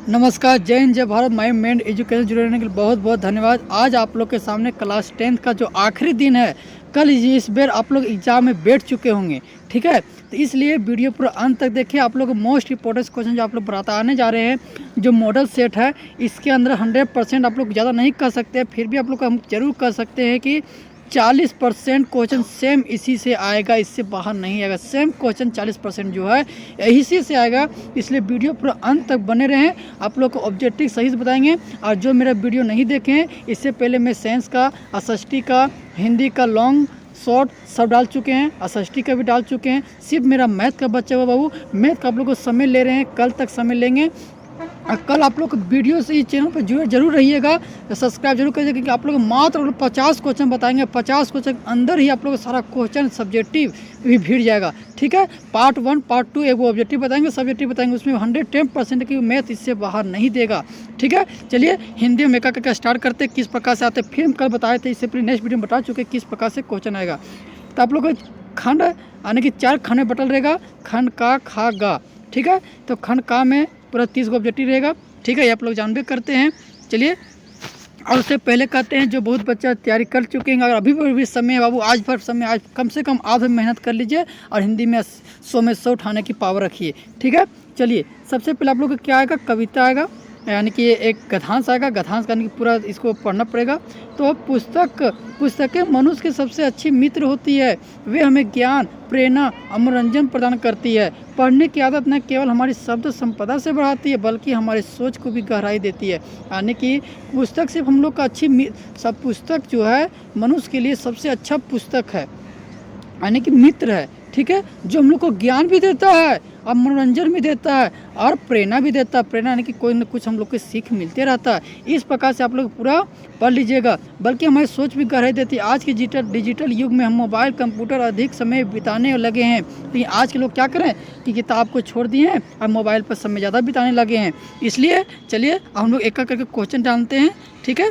नमस्कार, जय हिंद, जय भारत। माई मेंड एजुकेशन जुड़े रहने के लिए बहुत बहुत धन्यवाद। आज आप लोग के सामने क्लास 10th का जो आखिरी दिन है, कल इस बार आप लोग एग्जाम में बैठ चुके होंगे, ठीक है। तो इसलिए वीडियो पूरा अंत तक देखिए। आप लोग मोस्ट इंपॉर्टेंट क्वेश्चन जो आप लोग बताने जा रहे हैं, जो मॉडल सेट है, इसके अंदर 100% आप लोग ज़्यादा नहीं कर सकते, फिर भी आप लोग हम जरूर कर सकते हैं कि 40% क्वेश्चन सेम इसी से आएगा, इससे बाहर नहीं आएगा। सेम क्वेश्चन 40% जो है इसी से आएगा, इसलिए वीडियो पूरा अंत तक बने रहें। आप लोग को ऑब्जेक्टिव सही से बताएंगे। और जो मेरा वीडियो नहीं देखे हैं, इससे पहले मैं साइंस का, एसएसटी का, हिंदी का लॉन्ग शॉर्ट सब डाल चुके हैं, एसएसटी का भी डाल चुके हैं। सिर्फ मेरा मैथ का बच्चा हुआ बाबू, मैथ का आप लोग को समय ले रहे हैं, कल तक समय लेंगे। कल आप लोग वीडियो से इस चैनल पर जरूर रहिएगा, सब्सक्राइब जरूर करिएगा, क्योंकि आप लोग मात्र 50 क्वेश्चन बताएंगे। 50 क्वेश्चन अंदर ही आप लोग सारा क्वेश्चन सब्जेक्टिव भी भीड़ जाएगा, ठीक है। पार्ट 1 पार्ट 2 एक वो ऑब्जेक्टिव बताएंगे, सब्जेक्टिव बताएंगे, उसमें 110% की मैथ इससे बाहर नहीं देगा, ठीक है। चलिए हिंदी में का स्टार्ट करते, किस प्रकार से आते फिल्म कल बताए थे, इससे नेक्स्ट वीडियो में बता चुके किस प्रकार से क्वेश्चन आएगा। तो आप लोग खंड यानी कि 4 खंड में बटल रहेगा, खंड का, खा, गा, ठीक है। तो खंड का में पूरा 30 को ऑब्जेक्टिव रहेगा, ठीक है। ये आप लोग जानबे करते हैं। चलिए, और उससे पहले कहते हैं जो बहुत बच्चा तैयारी कर चुके हैं, अगर अभी भी समय है बाबू, आज भर समय, आज कम से कम आधा मेहनत कर लीजिए और हिंदी में 100 में 100 उठाने की पावर रखिए, ठीक है। चलिए, सबसे पहले आप लोग को क्या आएगा, कविता आएगा, यानी कि एक गद्यांश आएगा। गद्यांश यानी कि पूरा इसको पढ़ना पड़ेगा। तो पुस्तकें मनुष्य के सबसे अच्छी मित्र होती है। वे हमें ज्ञान, प्रेरणा और मनोरंजन प्रदान करती है। पढ़ने की आदत न केवल हमारी शब्द संपदा से बढ़ाती है, बल्कि हमारी सोच को भी गहराई देती है। यानी कि पुस्तक सिर्फ हम लोग का सब पुस्तक जो है मनुष्य के लिए सबसे अच्छा पुस्तक है, यानी कि मित्र है, ठीक है, जो हम लोग को ज्ञान भी देता है और मनोरंजन भी देता है और प्रेरणा भी देता है। प्रेरणा यानी कि कोई ना कुछ हम लोग को सीख मिलते रहता है। इस प्रकार से आप लोग पूरा पढ़ लीजिएगा, बल्कि हमारी सोच भी गहराई देती है। आज के डिजिटल युग में हम मोबाइल, कंप्यूटर अधिक समय बिताने लगे हैं, लेकिन आज के लोग क्या करें कि किताब को छोड़ दिए हैं और मोबाइल पर समय ज़्यादा बिताने लगे हैं। इसलिए चलिए हम लोग एक एक करके क्वेश्चन डालते हैं, ठीक है।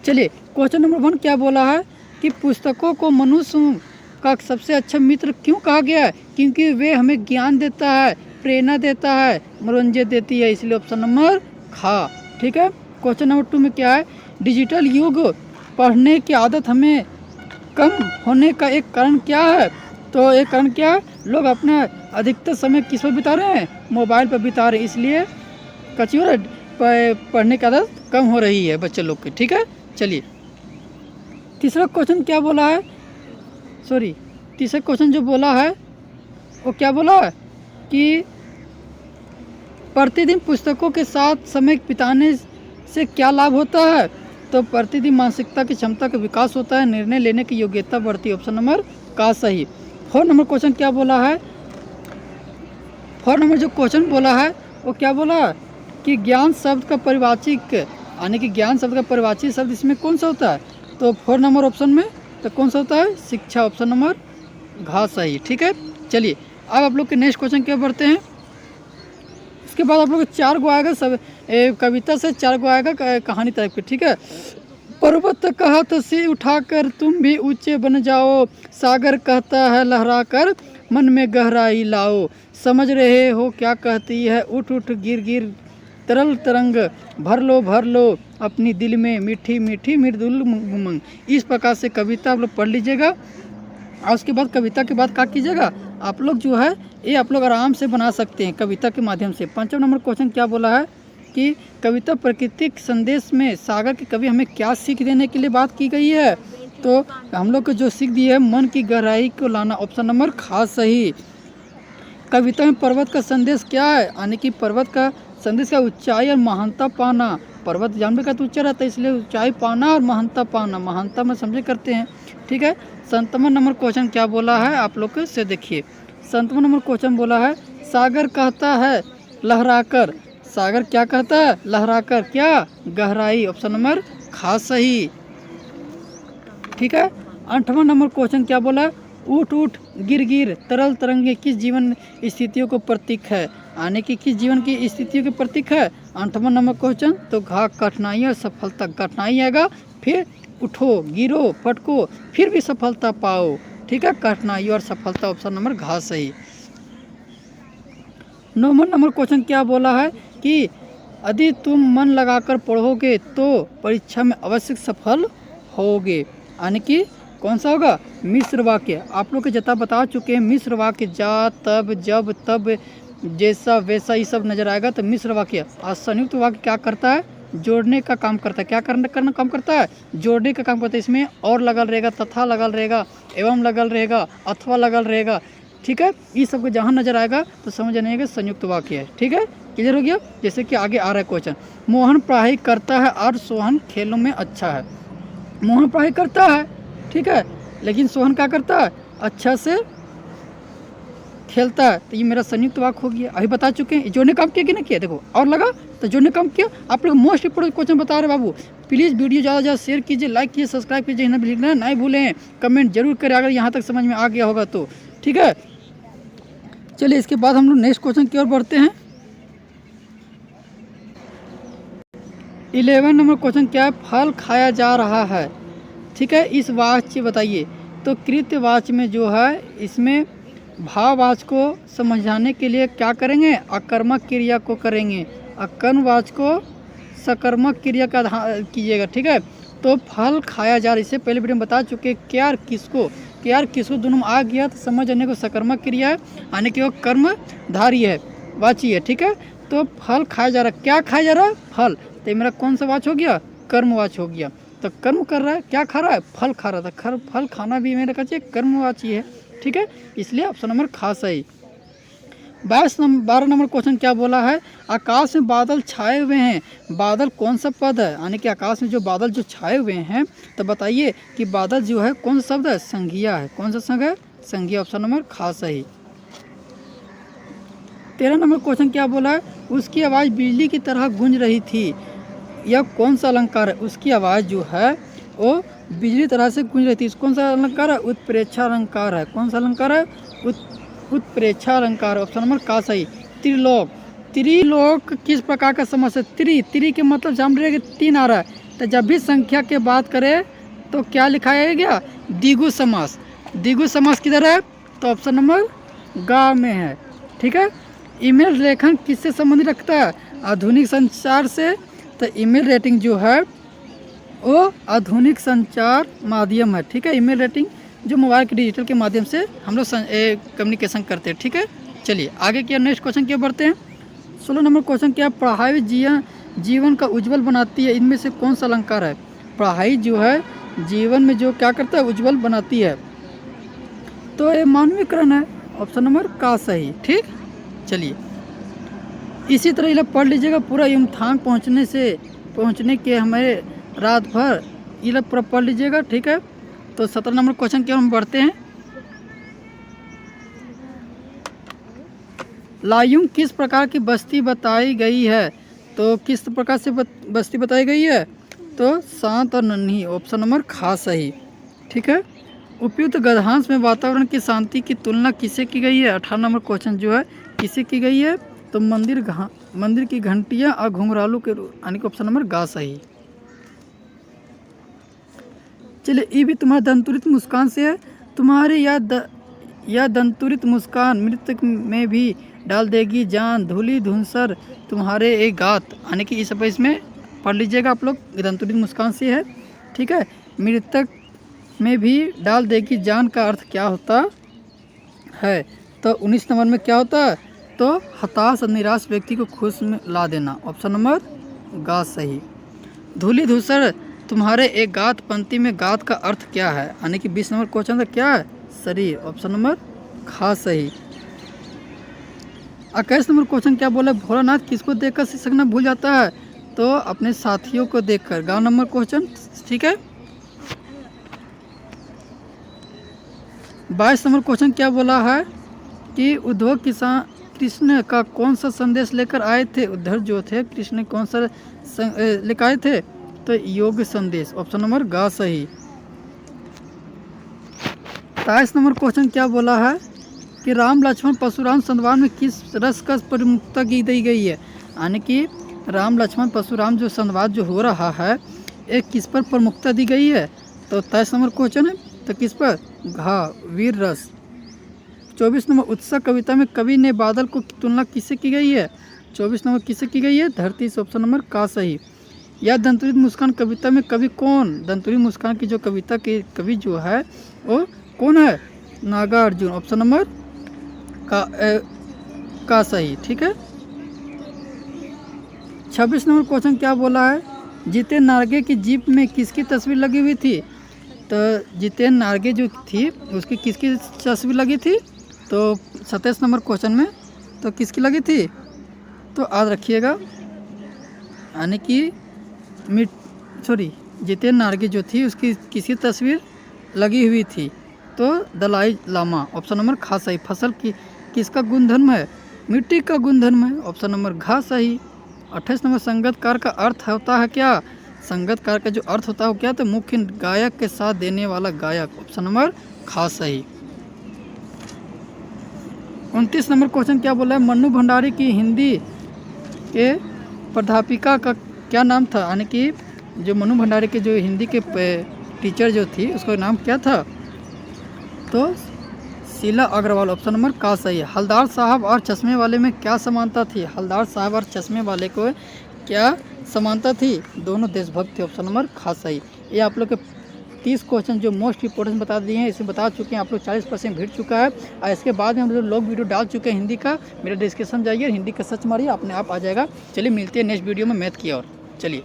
चलिए, क्वेश्चन नंबर 1 क्या बोला है कि पुस्तकों को मनुष्य का सबसे अच्छा मित्र क्यों कहा गया है? क्योंकि वे हमें ज्ञान देता है, प्रेरणा देता है, मनोरंजन देती है, इसलिए ऑप्शन नंबर खा, ठीक है। क्वेश्चन नंबर 2 में क्या है, डिजिटल युग पढ़ने की आदत हमें कम होने का एक कारण क्या है? तो एक कारण क्या है, लोग अपना अधिकतर समय किस पर बिता रहे हैं, मोबाइल पर बिता रहे हैं, इसलिए कचूर पढ़ने की आदत कम हो रही है बच्चे लोग की, ठीक है। चलिए, तीसरा क्वेश्चन क्या बोला है, तीसरा क्वेश्चन जो बोला है वो क्या बोला है कि प्रतिदिन पुस्तकों के साथ समय बिताने से क्या लाभ होता है? तो प्रतिदिन मानसिकता की क्षमता का विकास होता है, निर्णय लेने की योग्यता बढ़ती है, ऑप्शन नंबर का सही। 4 नंबर क्वेश्चन क्या बोला है, 4 नंबर जो क्वेश्चन बोला है वो क्या बोला है कि ज्ञान शब्द का परिवाचिक, यानी कि ज्ञान शब्द का परिवाचिक शब्द इसमें कौन सा होता है? तो 4 नंबर ऑप्शन में तो कौन सा होता है, शिक्षा, ऑप्शन नंबर घा सही, ठीक है। चलिए, अब आप लोग के नेक्स्ट क्वेश्चन क्या बढ़ते हैं। इसके बाद आप लोग 4 गो आएगा, सब कविता से 4 गो आएगा कहानी टाइप के, ठीक है। पर्वत कहा तो सिर उठाकर तुम भी ऊंचे बन जाओ, सागर कहता है लहरा कर मन में गहराई लाओ, समझ रहे हो क्या कहती है, उठ उठ गिर गिर तरल तरंग, भर लो अपनी दिल में मीठी मीठी मृदुल उमंग। इस प्रकार से कविता आप लोग पढ़ लीजिएगा। और उसके बाद कविता के बाद क्या कीजिएगा, आप लोग जो है ये आप लोग आराम से बना सकते हैं कविता के माध्यम से। 5 नंबर क्वेश्चन क्या बोला है कि कविता प्राकृतिक संदेश में सागर के कवि हमें क्या सीख देने के लिए बात की गई है? तो हम लोग को जो सीख दी है, मन की गहराई को लाना, ऑप्शन नंबर खास सही। कविता में पर्वत का संदेश क्या है, यानी कि पर्वत का संदेश का ऊंचाई और महानता पाना। पर्वत जानवर का तो ऊंचा रहता है, इसलिए ऊंचाई पाना और महानता पाना, महानता में समझे करते हैं, ठीक है। 57 नंबर क्वेश्चन क्या बोला है आप लोग से देखिए। 57 नंबर क्वेश्चन बोला है सागर कहता है लहराकर, सागर क्या कहता है, लहराकर क्या, गहराई, ऑप्शन नंबर खास सही, ठीक है। 8वां नंबर क्वेश्चन क्या बोला, उठ उठ गिर गिर तरल तरंगे किस जीवन स्थितियों को प्रतीक है, यानी कि किस जीवन की स्थितियों के प्रतीक है। 8वां नंबर क्वेश्चन तो घा कठिनाई और सफलता, कठिनाई आएगा, फिर उठो गिरो फटको फिर भी सफलता पाओ, ठीक है, कठिनाई और सफलता, ऑप्शन नंबर घा सही। 9वां नंबर क्वेश्चन क्या बोला है कि यदि तुम मन लगाकर पढ़ोगे तो परीक्षा में अवश्य सफल होगे। यानी कि कौन सा होगा? मिश्र वाक्य। आप लोग के जता बता चुके हैं मिश्र वाक्य, जा, तब, जब, तब, जैसा, वैसा, ये सब नजर आएगा तो मिश्र वाक्य। और संयुक्त वाक्य क्या करता है? जोड़ने का काम करता है। क्या करना काम करता है? जोड़ने का काम करता है। इसमें और लगल रहेगा, तथा लगल रहेगा, एवं लगल रहेगा, अथवा लगल रहेगा। ठीक है, ये सब जहाँ नजर आएगा तो समझ जाइए कि संयुक्त वाक्य है। ठीक है, क्लियर हो गया? जैसे कि आगे आ रहा है क्वेश्चन, मोहन पढ़ाई करता है और सोहन खेलों में अच्छा है। मोहन पढ़ाई करता है, ठीक है, लेकिन सोहन क्या करता है? अच्छा से खेलता है। तो ये मेरा संयुक्त वाक्य हो गया। अभी बता चुके हैं जोड़ने काम किया कि नहीं किया। देखो और लगा तो जोड़ने काम किया। आप लोग मोस्ट इंपोर्टेंट क्वेश्चन बता रहे बाबू। प्लीज़ वीडियो ज़्यादा से ज़्यादा शेयर कीजिए, लाइक कीजिए, सब्सक्राइब कीजिए, ना लिखना नहीं भूलें, कमेंट जरूर करें अगर यहाँ तक समझ में आ गया होगा तो। ठीक है, चलिए इसके बाद हम लोग नेक्स्ट क्वेश्चन की ओर बढ़ते हैं। 11 नंबर क्वेश्चन क्या है? फल खाया जा रहा है। ठीक है, इस वाच्य बताइए। तो कृत्यवाच्य में जो है इसमें भाववाच्य को समझाने के लिए क्या करेंगे? अकर्मक क्रिया को करेंगे। अकर्मवाच्य को सकर्मक क्रिया का कीजिएगा। ठीक है, तो फल खाया जा रहा है, इससे पहले वीडियो में बता चुके क्या किसको दोनों में आ गया तो समझ जाने को सकर्मक क्रिया है, यानी कि वो कर्मधारी है, वाची है। ठीक है, तो फल खाया जा रहा है। क्या खाया जा रहा है? फल। तो मेरा कौन सा वाच हो गया? कर्मवाच हो गया। तो कर्म कर रहा है, क्या खा रहा है? फल खा रहा था। फल खाना भी मेरा का चाहिए कर्मवाची है। ठीक है, इसलिए ऑप्शन नंबर खा सही। 12 नंबर क्वेश्चन क्या बोला है? आकाश में बादल छाए हुए हैं। बादल कौन सा पद है? यानी कि आकाश में जो बादल जो छाए हुए हैं, तो बताइए कि बादल जो है कौन सा शब्द है? संज्ञा है। कौन सा संज्ञा है? संज्ञा। ऑप्शन नंबर खा सही। 13 नंबर क्वेश्चन क्या बोला है? उसकी आवाज़ बिजली की तरह गूंज रही थी। यह कौन सा अलंकार है? उसकी आवाज़ जो है वो बिजली तरह से गूंज रही थी। कौन सा अलंकार है? उत्प्रेक्षा अलंकार है। कौन सा अलंकार है? उत्प्रेक्षा अलंकार। ऑप्शन नंबर का सही। त्रिलोक किस प्रकार का समास है? त्रि के मतलब जान रहे कि 3 आ रहा है, तो जब भी संख्या की बात करें तो क्या लिखाया गया? द्विगु समास। द्विगु समास किधर है? तो ऑप्शन नंबर ग में है। ठीक है, ईमेल लेखन किससे संबंधित रखता है? आधुनिक संचार से। तो ईमेल रेटिंग जो है वो आधुनिक संचार माध्यम है। ठीक है, ईमेल रेटिंग जो मोबाइल के डिजिटल के माध्यम से हम लोग कम्युनिकेशन करते हैं। ठीक है, चलिए आगे क्या नेक्स्ट क्वेश्चन क्या बढ़ते हैं। 16 नंबर क्वेश्चन क्या? पढ़ाई जीवन का उज्जवल बनाती है। इनमें से कौन सा अलंकार है? पढ़ाई जो है जीवन में जो क्या करता है? उज्जवल बनाती है। तो ये मानवीकरण है। ऑप्शन नंबर का सही। ठीक, चलिए इसी तरह इला पढ़ लीजिएगा पूरा यमथांग पहुँचने के हमारे रात भर इला पूरा पढ़ लीजिएगा। ठीक है, तो 17 नंबर क्वेश्चन की ओर हम बढ़ते हैं। लायुंग किस प्रकार की बस्ती बताई गई है? तो किस प्रकार से बस्ती बताई गई है? तो शांत और नन्ही। ऑप्शन नंबर खा सही। ठीक है, उपयुक्त गद्यांश में वातावरण की शांति की तुलना किससे की गई है? 18 नंबर क्वेश्चन जो है किससे की गई है? तो मंदिर की घंटियां और घुंघरालू के यानी कि ऑप्शन नंबर गा सही। चलिए ये भी तुम्हारा दंतुरित मुस्कान से है। तुम्हारे या दंतुरित मुस्कान मृत्यु में भी डाल देगी जान, धूली धुंसर तुम्हारे एक गात। यानी कि इस सब इसमें पढ़ लीजिएगा आप लोग, दंतुरित मुस्कान से है। ठीक है, मृतक में भी डाल देगी जान का अर्थ क्या होता है? तो 19 नंबर में क्या होता है? तो हताश और निराश व्यक्ति को खुश में ला देना। ऑप्शन नंबर गा सही। धूली धूसर तुम्हारे एक गात पंक्ति में गात का अर्थ क्या है? यानी कि 20 नंबर क्वेश्चन का क्या है? शरीर। ऑप्शन नंबर खा सही। 21 नंबर क्वेश्चन क्या बोला? भोलानाथ किसको देखकर शिक्षक न भूल जाता है? तो अपने साथियों को देखकर। 11 नंबर क्वेश्चन। ठीक है, 22 नंबर क्वेश्चन क्या बोला है कि उद्धव कृष्ण का कौन सा संदेश लेकर आए थे? उद्धव जो थे कृष्ण कौन सा लेकर आए थे? तो योग संदेश। ऑप्शन नंबर गा सही। 23 नंबर क्वेश्चन क्या बोला है कि राम लक्ष्मण परशुराम संवाद में किस रस का प्रमुखता दी गई है? यानी कि राम लक्ष्मण परशुराम जो संवाद जो हो रहा है एक किस पर प्रमुखता दी गई है? तो 23 नंबर क्वेश्चन है, तो किस पर? घा वीर रस। 24 नंबर उत्सव कविता में कवि ने बादल को तुलना किससे की गई है? 24 नंबर किससे की गई है? धरती से। ऑप्शन नंबर का सही। यह दंतुरित मुस्कान कविता में कवि कौन? दंतुरित मुस्कान की जो कविता के कवि जो है वो कौन है? नागार्जुन। ऑप्शन नंबर का सही। ठीक है। 26 नंबर क्वेश्चन क्या बोला है? जितेन नार्गे की जीप में किसकी तस्वीर लगी हुई थी? तो जितेन नार्गे जो थी उसकी किसकी तस्वीर लगी थी? तो 27 नंबर क्वेश्चन में तो किसकी लगी थी? तो याद रखिएगा, यानी कि जितेन नार्गे जो थी उसकी किसकी तस्वीर लगी हुई थी? तो दलाई लामा। ऑप्शन नंबर खा सही। फसल की किसका गुणधर्म है? मिट्टी का गुणधर्म है। ऑप्शन नंबर घा सही। 28 नंबर संगीतकार का अर्थ होता है क्या? संगीतकार का जो अर्थ होता है वो क्या? तो मुख्य गायक के साथ देने वाला गायक। ऑप्शन नंबर खा सही। 29 नंबर क्वेश्चन क्या बोला है? मन्नू भंडारी की हिंदी के प्राध्यापिका का क्या नाम था? यानी कि जो मन्नू भंडारी के जो हिंदी के टीचर जो थी उसका नाम क्या था? तो शीला अग्रवाल। ऑप्शन नंबर का सही है। हलदार साहब और चश्मे वाले में क्या समानता थी? हलदार साहब और चश्मे वाले को क्या समानता थी? दोनों देशभक्त थे। ऑप्शन नंबर खा सही। ये आप लोग के 30 क्वेश्चन जो मोस्ट इंपोर्टेंट बता दिए हैं, इसे बता चुके हैं आप लोग। 40% भिड़ चुका है और इसके बाद में हम लोग वीडियो डाल चुके हैं हिंदी का। मेरा डिस्क्रिप्शन जाइए, हिंदी का सर्च मारिए, अपने आप आ जाएगा। चलिए मिलते हैं नेक्स्ट वीडियो में मैथ की ओर। चलिए।